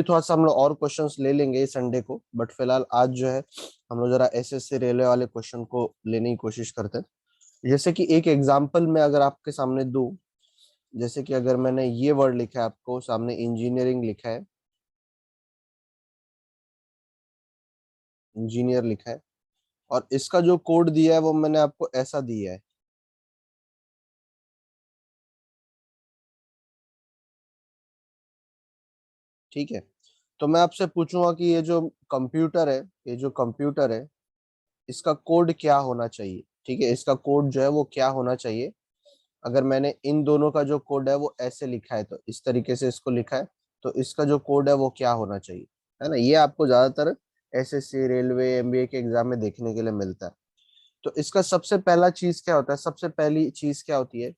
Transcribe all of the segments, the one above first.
भी थोड़ा सा हम लोग और क्वेश्चंस ले लेंगे संडे को, बट फिलहाल आज जो है हम लोग जरा एसएससी रेलवे वाले क्वेश्चन को लेने की कोशिश करते हैं। जैसे कि एक एग्जांपल में अगर आपके सामने दूं, जैसे कि अगर मैंने ये वर्ड लिखा है आपको सामने, इंजीनियरिंग लिखा है, इंजीनियर लिखा है, और इसका जो कोड दिया है वो मैंने आपको ऐसा दिया है। ठीक है, तो मैं आपसे पूछूंगा कि ये जो कंप्यूटर है इसका कोड क्या होना चाहिए। ठीक है, इसका कोड जो है वो क्या होना चाहिए। अगर मैंने इन दोनों का जो कोड है वो ऐसे लिखा है, तो इस तरीके से इसको लिखा है, तो इसका जो कोड है वो क्या होना चाहिए, है ना। ये आपको ज्यादातर एसएससी रेलवे एमबीए के एग्जाम में देखने के लिए मिलता है। तो इसका सबसे पहला चीज क्या होता है, सबसे पहली चीज क्या होती है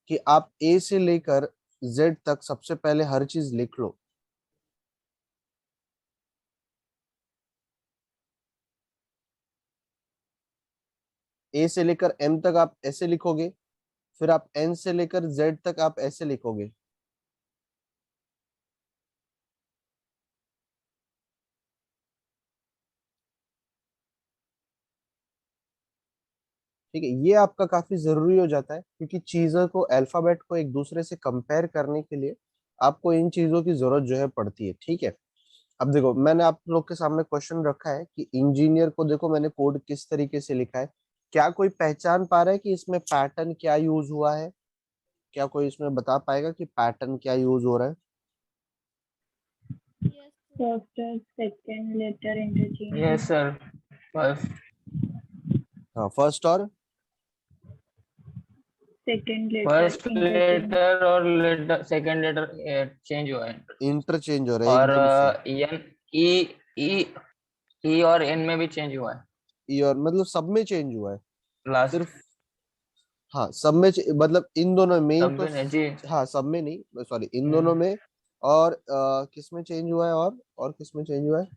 कि आप ए से लेकर जेड तक सबसे पहले हर चीज लिख लो। ए से लेकर एम तक आप ऐसे लिखोगे, फिर आप एन से लेकर जेड तक आप ऐसे लिखोगे। ठीक है, ये आपका काफी जरूरी हो जाता है, क्योंकि चीजों को, अल्फाबेट को एक दूसरे से कंपेयर करने के लिए आपको इन चीजों की जरूरत जो है पड़ती है। ठीक है, अब देखो मैंने आप लोग के सामने क्वेश्चन रखा है कि इंजीनियर को देखो मैंने कोड किस तरीके से लिखा है। क्या कोई पहचान पा रहा है कि इसमें पैटर्न क्या यूज हुआ है? क्या कोई इसमें बता पाएगा कि पैटर्न क्या यूज हो रहा है? फर्स्ट और second letter interchange. Yes sir, बस हाँ, फर्स्ट और second first letter interchange. Letter और लेटर सेकंड लेटर चेंज हुआ है। इंटरचेंज हो रहा है, और एकदम सही। एन ई ई ई और एन में भी चेंज हुआ है ये और मतलब सब में चेंज हुआ है लास्ट। सिर्फ? हाँ, सब में मतलब इन दोनों में ही सब तो में नहीं जी। हाँ, सब में नहीं, सॉरी, इन दोनों में। और किस में चेंज हुआ है, और किस में चेंज हुआ है?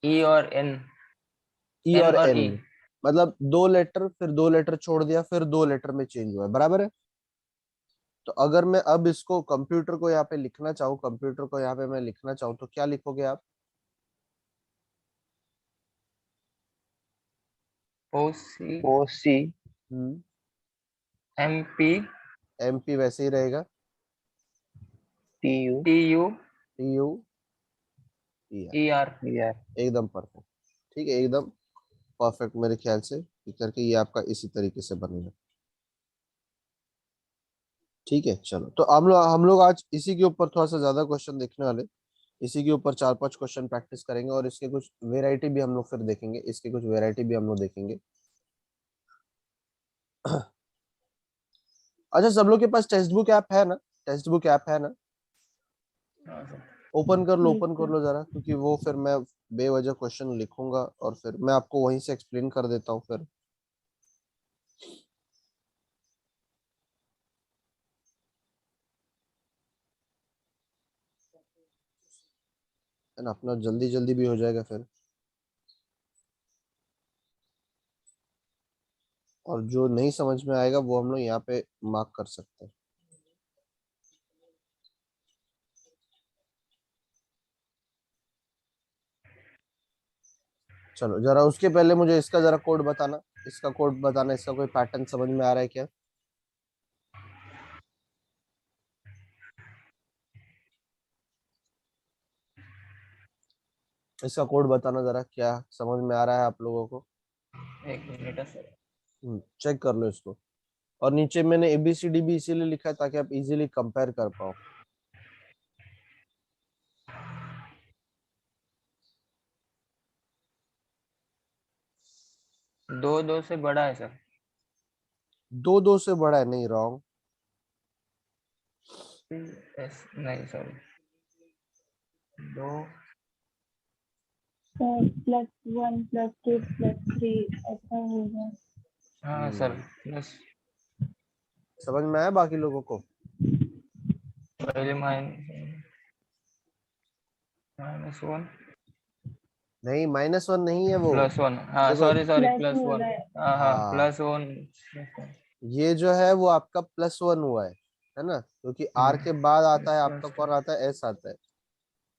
ई और एन, ई एन और और एन ई। में, मतलब दो लेटर, फिर दो लेटर छोड़ दिया, फिर दो लेटर में चेंज हुआ है, बराबर है। तो अगर मैं अब इसको कंप्यूटर को यहाँ पे लिखना चाहूँ, कंप्यूटर को यहाँ पे मैं लिखना चाहूँ, तो क्या लिखोगे आप? O C O C hmm, M P MP वैसे ही रहेगा। T U T U U E R. R. एकदम परफेक्ट। ठीक है, एकदम परफेक्ट मेरे ख्याल से ये करके ये आपका इसी तरीके से बनेगा। ठीक है, चलो, तो हम लोग आज इसी के ऊपर थोड़ा सा ज्यादा क्वेश्चन देखने वाले, इसी के ऊपर 4-5 क्वेश्चन प्रैक्टिस करेंगे, और इसके कुछ वेराइटी भी हम लोग फिर देखेंगे, इसके कुछ वेराइटी भी हम लोग देखेंगे। अच्छा, सब लोग के पास टेक्स्ट बुक ऐप है ना? टेक्स्ट बुक ऐप है ना? ओपन कर लो, Yes, ओपन कर sir. लो जरा, क्योंकि वो फिर मैं बेवजह क्वेश्चन लिखूंगा और फिर मैं आपको वहीं से एक्सप्लेन कर देता हूँ फिर। है ना, अपना जल्दी जल्दी भी हो जाएगा फिर, और जो नहीं समझ में आएगा वो हम लोग यहाँ पे मार्क कर सकते हैं। चलो जरा उसके पहले मुझे इसका जरा कोड बताना, इसका कोड बताना, इसका कोई पैटर्न समझ में आ रहा है क्या? इसका कोड बताना जरा, क्या समझ में आ रहा है आप लोगों को? एक मिनट है सर। चेक कर लो इसको। और नीचे मैंने एबीसीडी भी इसीलिए लिखा है ताकि आप इजीली कंपेयर कर पाओ। दो दो से बड़ा है सर। दो दो से बड़ा है, नहीं, रॉन्ग। नहीं सॉरी, दो +1 +2 +3 ऐसा होगा। हाँ सर, प्लस समझ में आया बाकी लोगों को? पहले -1 नहीं, -1 नहीं है वो। +1, हाँ देखो, सॉरी सॉरी, प्लस हो +1। रहा है। हाँ हाँ, हाँ, +1। ये जो है वो आपका +1 हुआ है ना, क्योंकि आर के बाद आता है आपका कौन आता है, एस आता है।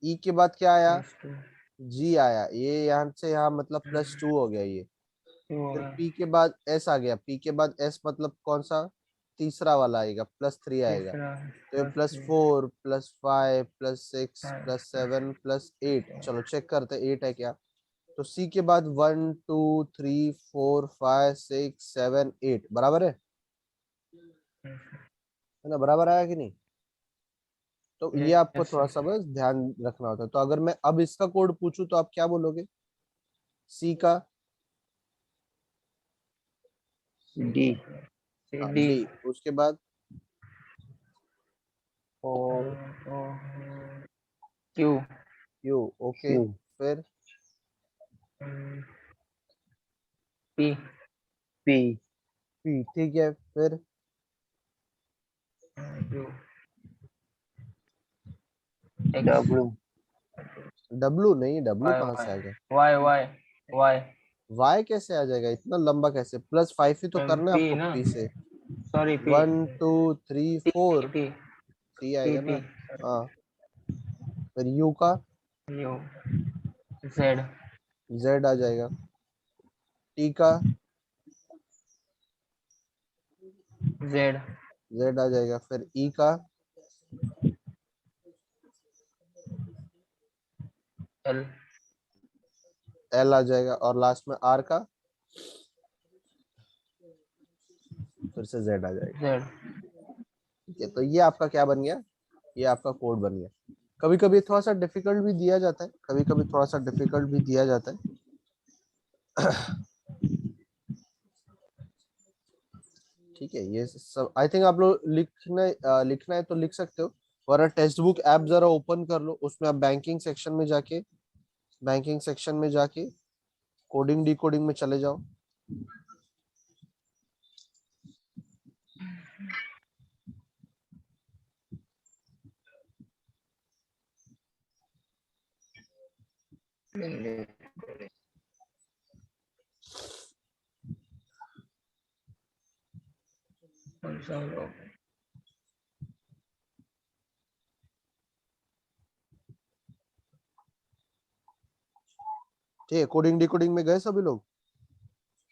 ई के बाद क्या आया, +2 जी आया, ये यहाँ से यहाँ मतलब +2 हो गया ये। हो फिर गया पी के बाद एस आ गया, पी के बाद एस मतलब कौन सा, तीसरा वाला आएगा, +3 आएगा। तीसरा तो ये +3 +4 +5 +6 5 +7 +8, चलो चेक करते 8 है क्या। तो सी के बाद 1 2 3 4 5 6 7 8 बराबर है ना, बराबर आया कि नहीं। तो ये आपको थोड़ा सा बस ध्यान रखना होता है। तो अगर मैं अब इसका कोड पूछूं तो आप क्या बोलोगे, सी का, डी हाँ डी डी, उसके बाद और क्यू क्यू, ओके, क्यू फिर पी पी पी, ठीक है, फिर क्यू डब्ल्यू डब्लू, नहीं डब्लू वाई कहाँ से आ गया, वाई वाई वाई वाई कैसे आ जाएगा, इतना लंबा कैसे, +5 ही तो करना है पी आपको ना, पी से। Sorry P 1 2 3 P 4 P C P आएगा पी ना, हाँ। फिर यू का, यू जेड जेड आ जाएगा, टी का, जेड जेड आ जाएगा, फिर ई का, एल एल आ जाएगा, और लास्ट में आर का फिर से जेड आ जाएगा। जेड ठीक है, तो ये आपका क्या बन गया, ये आपका कोड बन गया। कभी कभी थोड़ा सा डिफिकल्ट भी दिया जाता है, कभी कभी थोड़ा सा डिफिकल्ट भी दिया जाता है। ठीक है, ये सब आई थिंक आप लोग लिखना है तो लिख सकते हो, वरना टेक्स्ट बुक ऐप जरा ओपन कर लो, उसमें आप बैंकिंग सेक्शन में जाके कोडिंग डिकोडिंग में चले जाओ। ठीक है, कोडिंग डिकोडिंग में गए सभी लोग।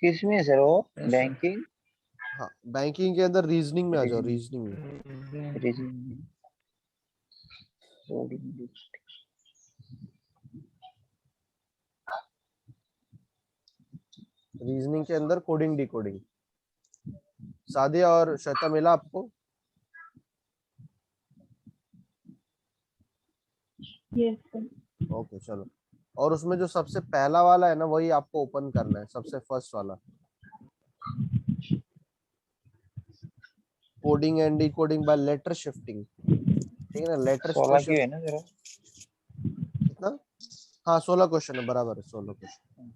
किसमें है सर वो, बैंकिंग हाँ, बैंकिंग के अंदर रीजनिंग में आ जाओ, रीजनिंग में। रीजनिंग कोडिंग रीजनिंग के अंदर कोडिंग डिकोडिंग। सादिया और श्वेता मिला आपको, Yes, sir. ओके चलो। और उसमें जो सबसे पहला वाला है ना, वही आपको ओपन करना है, सबसे फर्स्ट वाला, coding and decoding by letter shifting. ठीक है ना, लेटर्स को 16 की है शिफ्ट, ना जरा। कितना, हाँ 16 क्वेश्चन है, बराबर है 16 क्वेश्चन।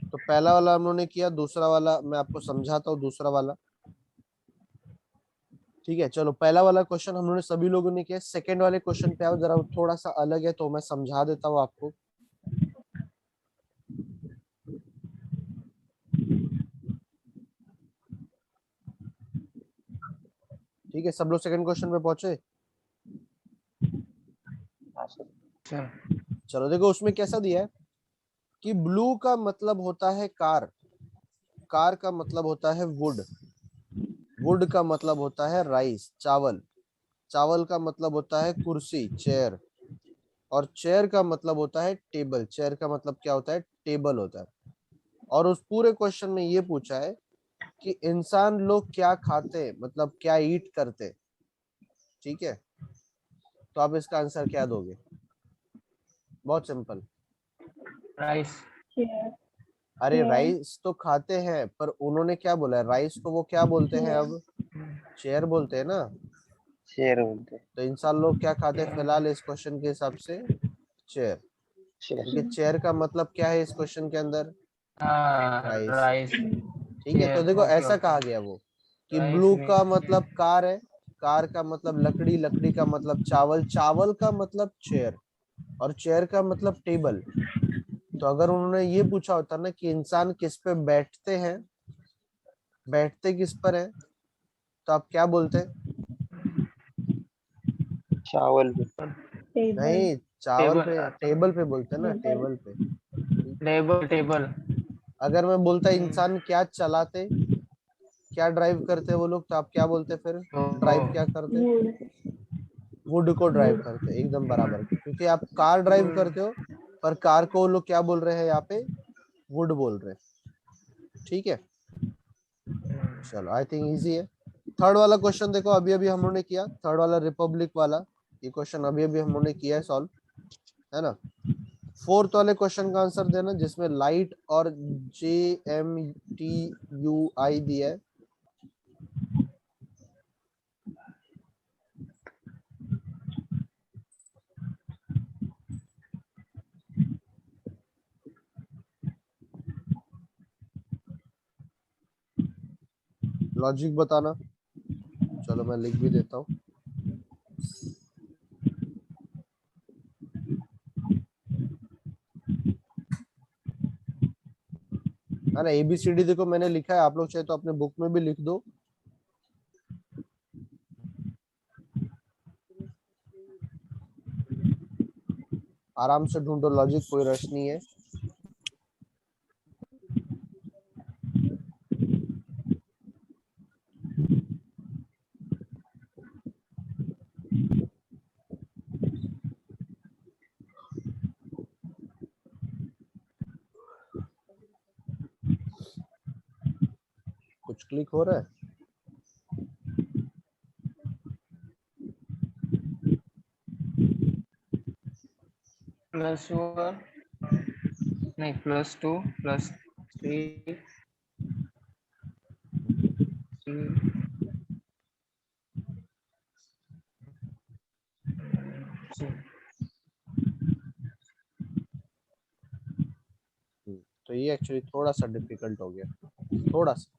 तो पहला वाला हम लोगों ने किया, दूसरा वाला मैं आपको समझाता हूँ, दूसरा वाला। ठीक है, चलो पहला वाला क्वेश्चन हम लोगों ने सभी लोगों ने किया। सेकंड वाले क्वेश्चन पे आओ, जरा थोड़ा सा अलग है तो मैं समझा देता हूँ आपको। ठीक है, सब लोग सेकंड क्वेश्चन पे पहुंचे। हाँ सर। चलो देखो, उसमें कैसा दिया है कि ब्लू का मतलब होता है कार, कार का मतलब होता है वुड, वुड का मतलब होता है राइस, चावल, चावल का मतलब होता है कुर्सी, चेयर, और चेयर का मतलब होता है टेबल, चेयर का मतलब क्या होता है, टेबल होता है। और उस पूरे क्वेश्चन में ये पूछा है कि इंसान लोग क्या खाते, मतलब क्या ईट करते। ठीक है, तो आप इसका आंसर क्या दोगे, बहुत सिंपल। Rice Chair. अरे Chair. राइस तो खाते हैं, पर उन्होंने क्या बोला है, राइस को वो क्या बोलते हैं Chair. अब, चेयर बोलते हैं ना। शेयर बोलते हैं। तो इंसान लोग क्या खाते हैं फिलहाल इस क्वेश्चन के हिसाब से, चेयर, शेयर क्योंकि चेयर का मतलब क्या है इस क्वेश्चन के अंदर, हाँ राइस। राइस ठीक है, तो चेयर देखो ओके ऐसा ओके कहा गया वो कि राइस ब्लू का मीन्स मतलब कार है, कार का मतलब लकड़ी, लकड़ी का मतलब चावल, चावल का मतलब चेयर, और चेयर का मतलब टेबल। तो अगर उन्होंने ये पूछा होता ना कि इंसान किस पे बैठते हैं, बैठते किस पर है, तो आप क्या बोलते, चावल पे। टेबल नहीं, चावल पे, टेबल टेबल पे बोलते हैं ना, टेबल। टेबल पे। टेबल टेबल अगर मैं बोलता इंसान क्या चलाते, क्या ड्राइव करते वो लोग, तो आप क्या बोलते फिर? ड्राइव क्या करते? वुड वुड को ड्राइव वुड करते, एकदम बराबर, क्योंकि आप कार ड्राइव करते हो, पर कार को वो लोग क्या बोल रहे हैं यहाँ पे? वुड बोल रहे हैं। ठीक है, चलो आई थिंक इजी है। थर्ड वाला क्वेश्चन देखो, अभी अभी हम लोगों ने किया, थर्ड वाला रिपब्लिक वाला, ये क्वेश्चन अभी अभी हम लोगों ने किया है सॉल्व, है ना। फोर्थ वाले क्वेश्चन का आंसर देना जिसमें लाइट और JMTUI दिया है। लॉजिक बताना, चलो मैं लिख भी देता हूँ। है ना, ABCD देखो मैंने लिखा है, आप लोग चाहे तो अपने बुक में भी लिख दो। आराम से ढूंढो लॉजिक, कोई रश नहीं है। कुछ क्लिक हो रहा है? +1 नहीं +2 +3 तो ये एक्चुअली थोड़ा सा डिफिकल्ट हो गया, थोड़ा सा।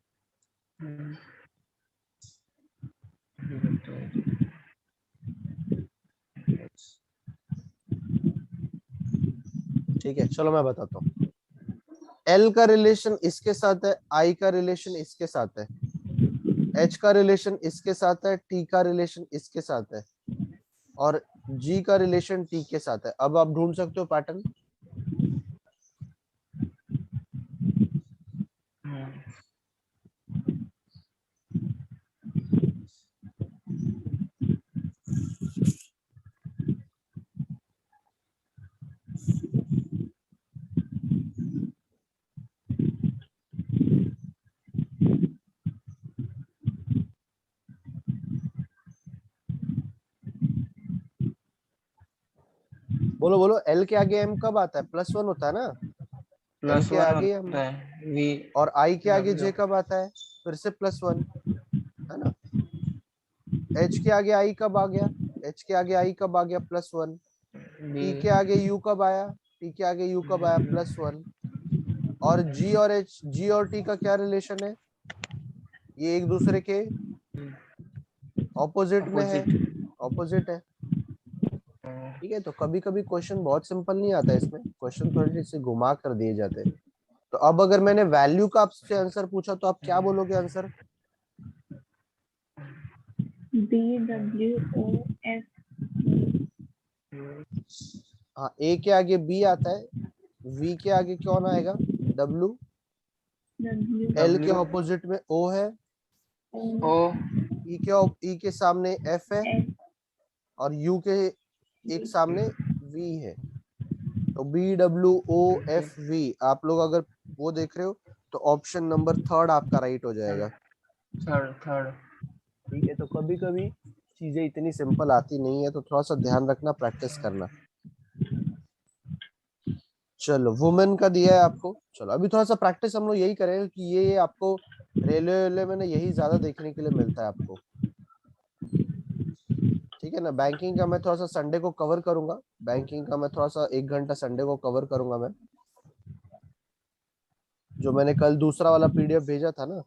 ठीक है, चलो मैं बताता हूँ। L का रिलेशन इसके साथ है, I का रिलेशन इसके साथ है, H का रिलेशन इसके साथ है, T का रिलेशन इसके साथ है, और G का रिलेशन T के साथ है। अब आप ढूंढ सकते हो पैटर्न। बोलो बोलो, L के आगे M कब आता है? +1 होता है ना। L के +1 आगे M, होता है V और I के आगे W J कब आता है? फिर से +1, है ना। H के आगे I कब आ गया? H के आगे I कब आ गया? +1। T B के आगे U कब आया? T के आगे U कब आया? +1। और G और H, G और T का क्या रिलेशन है? ये एक दूसरे के ऑपोजिट में है, अपोजिट ऑपोजिट है। ठीक है, तो कभी कभी क्वेश्चन बहुत सिंपल नहीं आता है, इसमें क्वेश्चन थोड़े से घुमा कर दिए जाते हैं। तो अब अगर मैंने वैल्यू का आपसे आंसर पूछा तो आप क्या बोलोगे आंसर? BWOS हाँ, A के आगे B आता है, V के आगे कौन आएगा? W। L के W ऑपोजिट में O है, O E के सामने F है, और U के एक सामने V है। तो BWOFV, आप लोग अगर वो देख रहे हो तो ऑप्शन नंबर थर्ड आपका राइट हो जाएगा। थर्ड ठीक है, तो कभी कभी चीजें इतनी सिंपल आती नहीं है, तो थोड़ा सा ध्यान रखना, प्रैक्टिस करना। चलो, वुमेन का दिया है आपको, चलो अभी थोड़ा सा प्रैक्टिस हम लोग यही करेंगे कि ये आपको रेलवे में ना यही ज्यादा देखने के लिए मिलता है आपको। ठीक है ना, बैंकिंग का मैं थोड़ा सा संडे को कवर करूंगा, बैंकिंग का मैं थोड़ा सा 1 घंटा संडे को कवर करूंगा मैं। जो मैंने कल दूसरा वाला PDF भेजा था ना,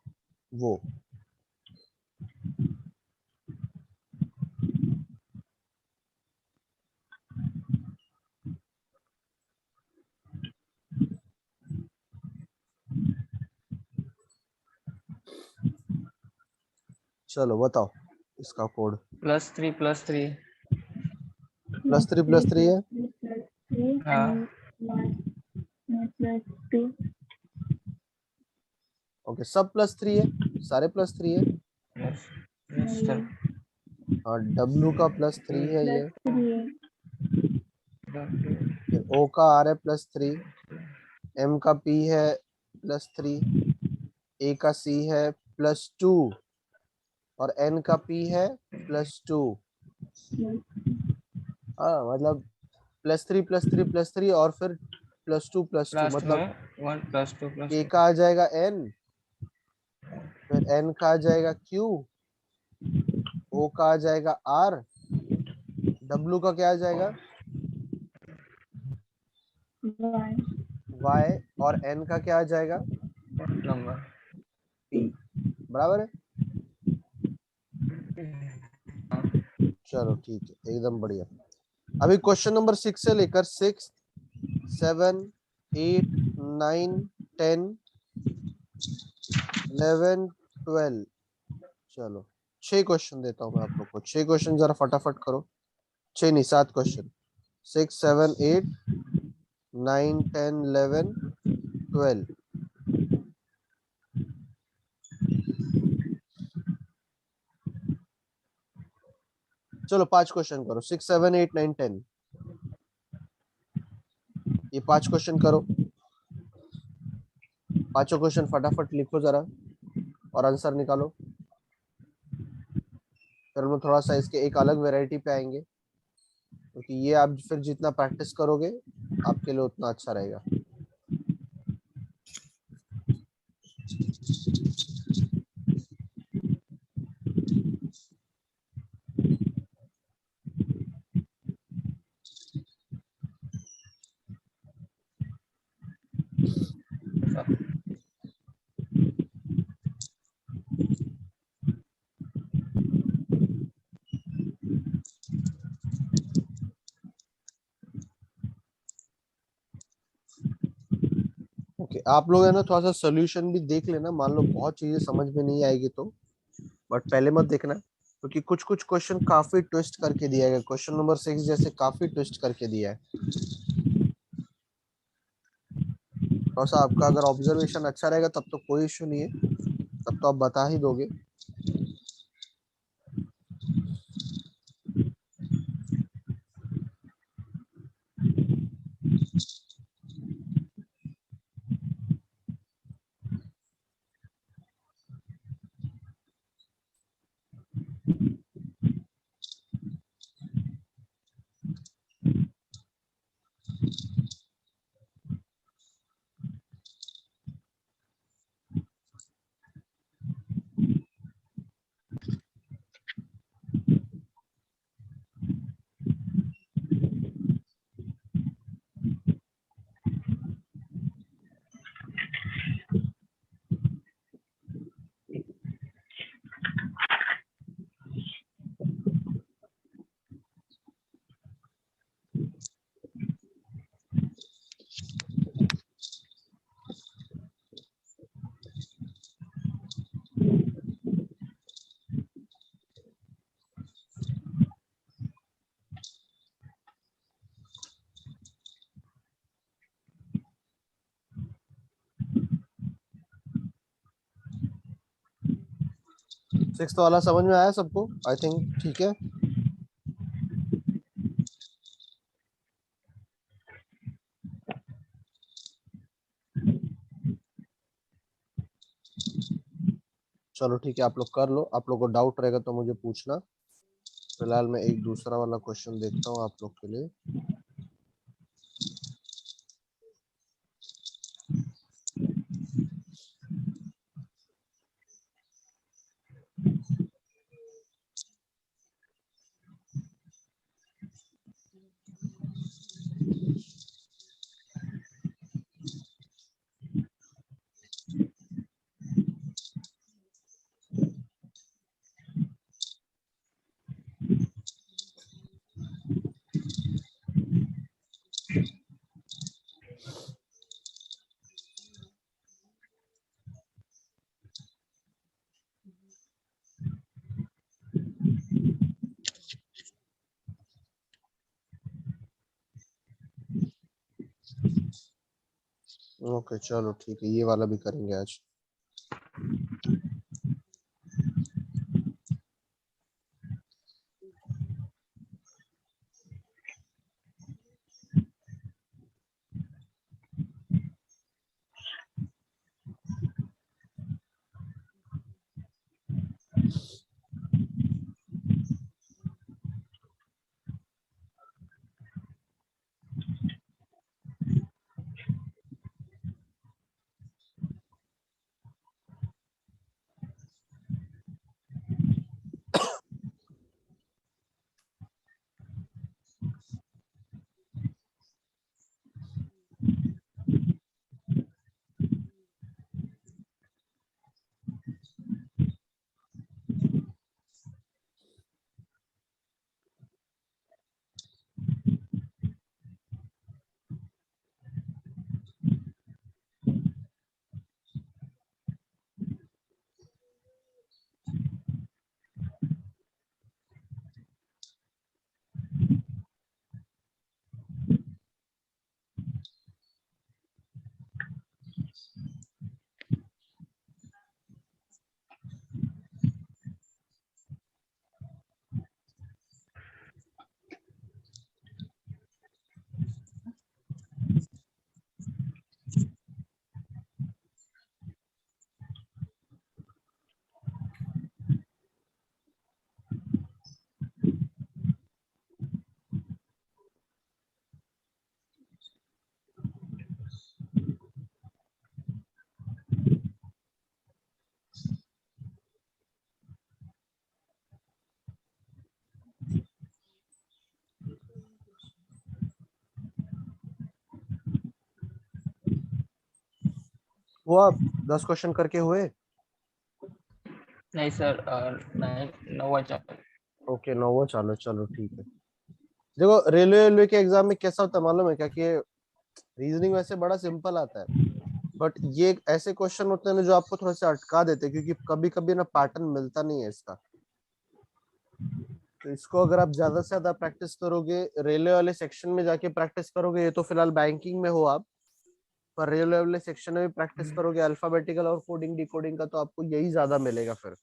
वो। चलो बताओ इसका कोड। +3 +3 प्लस थ्री है। हाँ। +2 ओके, सब प्लस थ्री है, सारे प्लस थ्री है। Yes yes sir. और डब्ल्यू का प्लस थ्री है ये। फिर ओ का आर है प्लस थ्री, एम का पी है प्लस थ्री, ए का सी है +2 और एन का पी है +2। हाँ मतलब +3 और फिर +2 लास्ट मतलब में 1 +2 के +2। का आ जाएगा एन, फिर एन का आ जाएगा क्यू, ओ का आ जाएगा आर, डब्ल्यू का क्या आ जाएगा Y वाई, और एन का क्या आ जाएगा नंबर। पी। बराबर है। चलो ठीक है, एकदम बढ़िया। अभी क्वेश्चन नंबर 6 से लेकर 6, 7, 8, 9, 10, 11, 12। चलो 6 क्वेश्चन देता हूँ मैं आप लोग को। 6 क्वेश्चन जरा फटाफट करो। 6 नहीं 7 क्वेश्चन। 6, 7, 8, 9, 10, 11, 12। चलो 5 क्वेश्चन करो। 6, 7, 8, 9, 10। ये 5 क्वेश्चन करो। पांचों क्वेश्चन फटाफट लिखो जरा और आंसर निकालो। फिर हम लोग थोड़ा सा इसके एक अलग वेराइटी पे आएंगे, क्योंकि ये आप फिर जितना प्रैक्टिस करोगे आपके लिए उतना अच्छा रहेगा। ओके आप लोग है ना थोड़ा सा सोल्यूशन भी देख लेना। मान लो बहुत चीजें समझ में नहीं आएगी तो, बट पहले मत देखना, क्योंकि कुछ कुछ क्वेश्चन काफी ट्विस्ट करके दिया है। क्वेश्चन नंबर 6 जैसे काफी ट्विस्ट करके दिया है। थोड़ा सा आपका अगर ऑब्जर्वेशन अच्छा रहेगा तब तो कोई इश्यू नहीं है, तब तो आप बता ही दोगे। सिक्स्थ वाला समझ में आया सबको? आई थिंक ठीक है। चलो ठीक है, आप लोग कर लो। आप लोग को डाउट रहेगा तो मुझे पूछना। फिलहाल मैं एक दूसरा वाला क्वेश्चन देखता हूँ आप लोग के लिए। ओके चलो ठीक है, ये वाला भी करेंगे आज। वो आप 10 क्वेश्चन करके हुए? नहीं सर, नहीं, 9 अच्छा। ओके 9 वो चालो, चलो ठीक है। देखो रेलवे के एग्जाम में कैसा होता है मालूम है क्या, कि रीजनिंग वैसे बड़ा सिंपल आता है, बट ये ऐसे क्वेश्चन होते हैं ना जो आपको थोड़ा सा अटका देते हैं, क्योंकि कभी कभी ना पैटर्न मिलता नहीं है इसका। तो इसको अगर आप ज्यादा से ज्यादा प्रैक्टिस करोगे, रेलवे वाले सेक्शन में जाके प्रैक्टिस करोगे, ये तो फिलहाल बैंकिंग में हो आप, पर रेलवे वाले सेक्शन में भी प्रैक्टिस करोगे अल्फाबेटिकल और कोडिंग डिकोडिंग का, तो आपको यही ज्यादा मिलेगा फिर।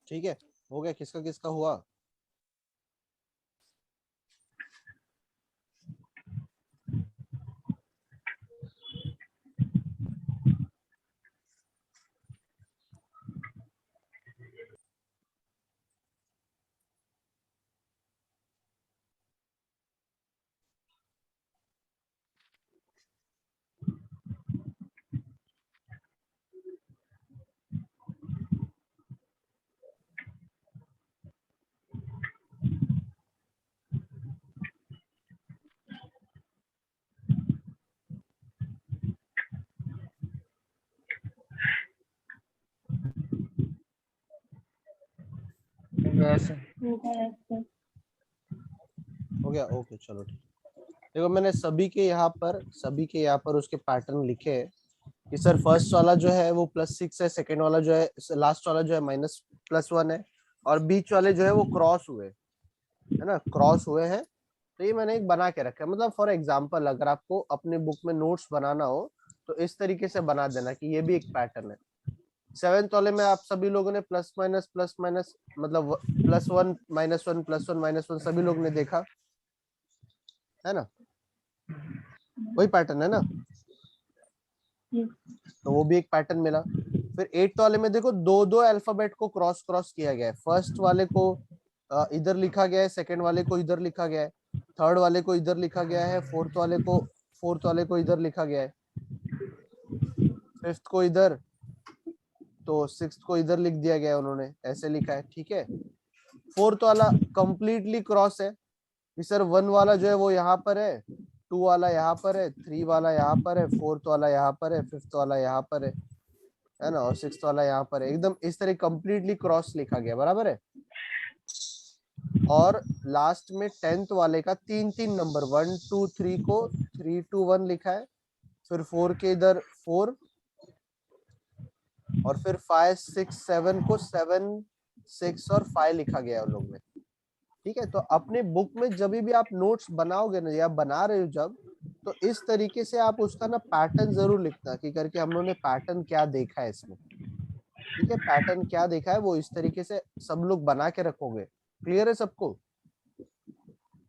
ठीक है, हो गया, किसका किसका हुआ? वैसे होगा ऐसे। हो गया, ओके चलो ठीक। देखो मैंने सभी के यहाँ पर उसके पैटर्न लिखे हैं कि सर फर्स्ट वाला जो है वो +6 है, सेकंड वाला जो है, लास्ट वाला जो है -+1 है, और बीच वाले जो है वो क्रॉस हुए, है ना, क्रॉस हुए हैं। तो ये मैंने एक बना के रखा है, मतलब फॉर एग्जांपल अगर आपको अपने बुक में नोट्स बनाना हो तो इस तरीके से बना देना कि ये भी एक पैटर्न है। 7th वाले में आप सभी लोगों ने प्लस माइनस मतलब +1 -1 +1 -1 सभी लोग ने देखा है ना, वही पैटर्न है ना, Yes. तो वो भी एक पैटर्न मिला। फिर 8th वाले में देखो दो दो अल्फाबेट को क्रॉस क्रॉस किया गया है, फर्स्ट वाले को इधर लिखा गया है, सेकंड वाले को इधर लिखा गया है, थर्ड वाले को इधर लिखा गया है, फोर्थ वाले को इधर लिखा गया है, फिफ्थ को इधर, तो सिक्स्थ को इधर लिख दिया गया है, उन्होंने ऐसे लिखा है, ठीक है। फोर्थ वाला कंप्लीटली क्रॉस है कि सर 1 वाला जो है वो यहाँ पर है, 2 वाला यहाँ पर है, 3 वाला यहाँ पर है, 4th वाला यहाँ पर है, 5th वाला यहाँ पर है ना, और 6th वाला यहाँ पर है, एकदम इस तरह कंप्लीटली क्रॉस लिखा गया, बराबर है। और लास्ट में 10th वाले का 3 नंबर 1 2 3 को 3 2 1 लिखा है, फिर 4 के इधर 4, और फिर 5 6 7 को 7 6 और 5 लिखा गया है उन लोग में, ठीक है। तो अपने बुक में जब भी आप नोट्स बनाओगे ना, या बना रहे हो जब, तो इस तरीके से आप उसका ना पैटर्न जरूर लिखना कि करके हम लोगों ने पैटर्न क्या देखा है इसमें, ठीक है, पैटर्न क्या देखा है वो इस तरीके से सब लोग बना के रखोगे। क्लियर है सबको?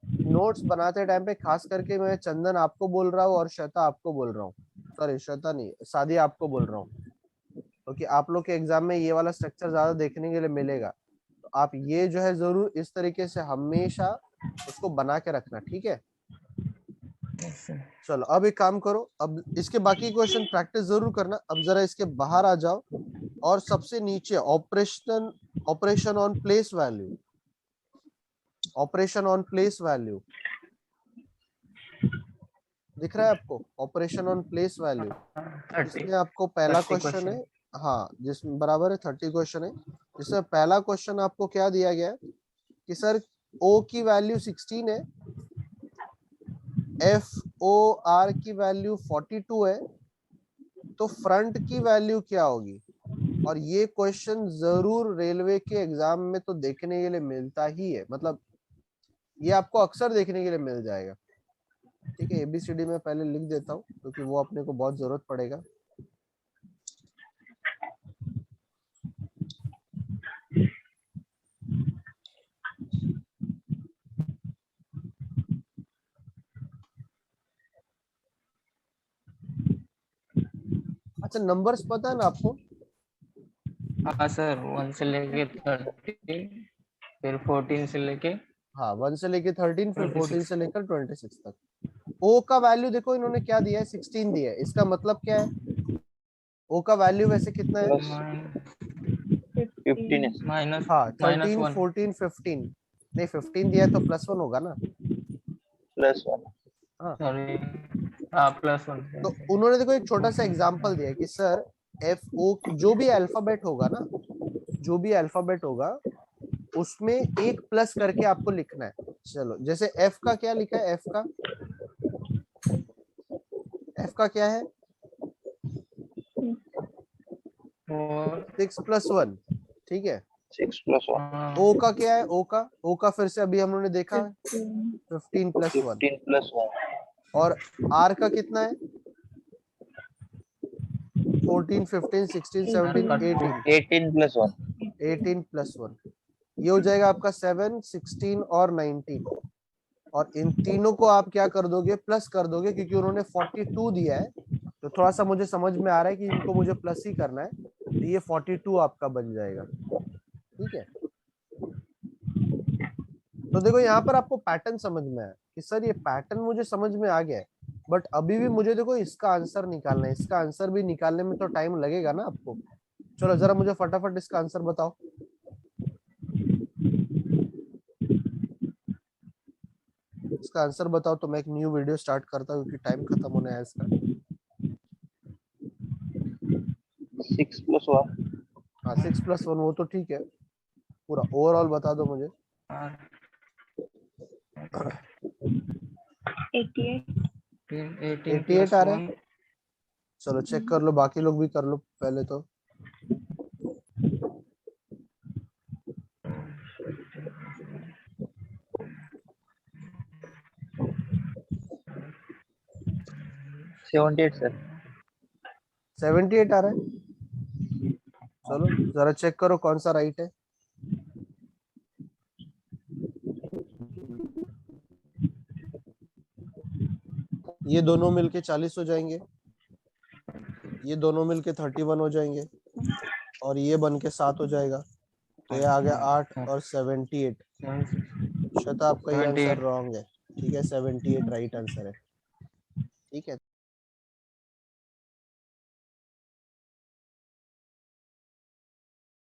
नोट्स बनाते टाइम पे खास करके मैं चंदन आपको बोल रहा हूँ और श्वेता आपको बोल रहा हूँ, सॉरी श्वेता नहीं, सादिया आपको बोल रहा हूँ, क्योंकि आप लोग के एग्जाम में ये वाला स्ट्रक्चर ज्यादा देखने के लिए मिलेगा। तो आप ये जो है जरूर इस तरीके से हमेशा उसको बना के रखना, ठीक है। चलो अब एक काम करो, अब इसके बाकी क्वेश्चन प्रैक्टिस जरूर करना। अब जरा इसके बाहर आ जाओ और सबसे नीचे operation on place value, operation on place value दिख रहा है आपको? ऑपरेशन ऑन प्लेस वैल्यू, 30 इसमें आपको पहला 30 क्वेश्चन है, question। हाँ जिसमें बराबर है 30 क्वेश्चन है, जिसमें पहला क्वेश्चन आपको क्या दिया गया है कि सर ओ की वैल्यू 16 है, एफ ओ आर की वैल्यू 42 है, तो फ्रंट की वैल्यू क्या होगी। और ये क्वेश्चन जरूर रेलवे के एग्जाम में तो देखने के लिए मिलता ही है, मतलब ये आपको अक्सर देखने के लिए मिल जाएगा, ठीक है। एबीसीडी में पहले लिख देता हूँ क्योंकि वो अपने को बहुत जरूरत पड़ेगा। अच्छा नंबर्स पता है ना आपको? हाँ सर, 1 से लेके 30, फिर 14 से लेके हाँ 1 से लेके 13, फिर 14 26। से लेकर 26 तक। ओ का वैल्यू देखो इन्होंने क्या दिया है, 16 दिया है, इसका मतलब क्या है, ओ का वैल्यू वैसे कितना है? प्लस 15 है। माइनस हाँ माइनस 13 1। 14 15, नहीं 15 दिया है तो +1 होगा ना, +1 हाँ। सॉरी, हाँ +1। तो उन्होंने देखो एक छोटा सा एग्जांपल दिया है कि सर एफ ओ जो भी अल्फाबेट होगा ना, जो भी अल्फाबेट होगा उसमें एक प्लस करके आपको लिखना है। चलो जैसे एफ का क्या लिखा है, एफ का क्या है, 6 + 1, ठीक है। 6 + 1 ओ का क्या है, ओ का फिर से अभी हम लोगों ने देखा 15 + 1, 15 + 1 और आर का कितना है 14 15 16 17 18, 18 + 1 18 + 1, ये हो जाएगा आपका 7 16 और 19। और इन तीनों को आप क्या कर दोगे, प्लस कर दोगे, क्योंकि उन्होंने 42 दिया है, तो थोड़ा सा मुझे समझ में आ रहा है कि इनको मुझे प्लस ही करना है, तो ये 42 आपका बन जाएगा, ठीक है। तो देखो यहाँ पर आपको पैटर्न समझ में आया कि सर ये पैटर्न मुझे समझ में आ गया है, बट अभी भी मुझे देखो इसका आंसर निकालना है, इसका आंसर भी निकालने में तो टाइम लगेगा ना आपको। चलो जरा मुझे फटाफट इसका आंसर बताओ। इसका आंसर बताओ तो मैं एक न्यू वीडियो स्टार्ट करता हूँ क्योंकि टाइम खत्म होने है इसका। 6 + 1 हाँ 6 + 1 वो तो ठीक है, पूरा ओवरऑल बता दो मुझे। 88 18 88 plus आ रहा है। 1 चलो चेक कर लो, बाकी लोग भी कर लो पहले तो। Seventy eight sir. 78 आ रहा है। चलो जरा चेक करो कौन सा राइट है। ये दोनों मिलके 40 हो जाएंगे, ये दोनों मिलके 31 हो जाएंगे, और ये बन के 7 हो जाएगा। तो ये आ गया 8 और 78। श्वेता आपका ये आंसर 78 रॉन्ग है। ठीक है, 78 राइट आंसर है। ठीक है।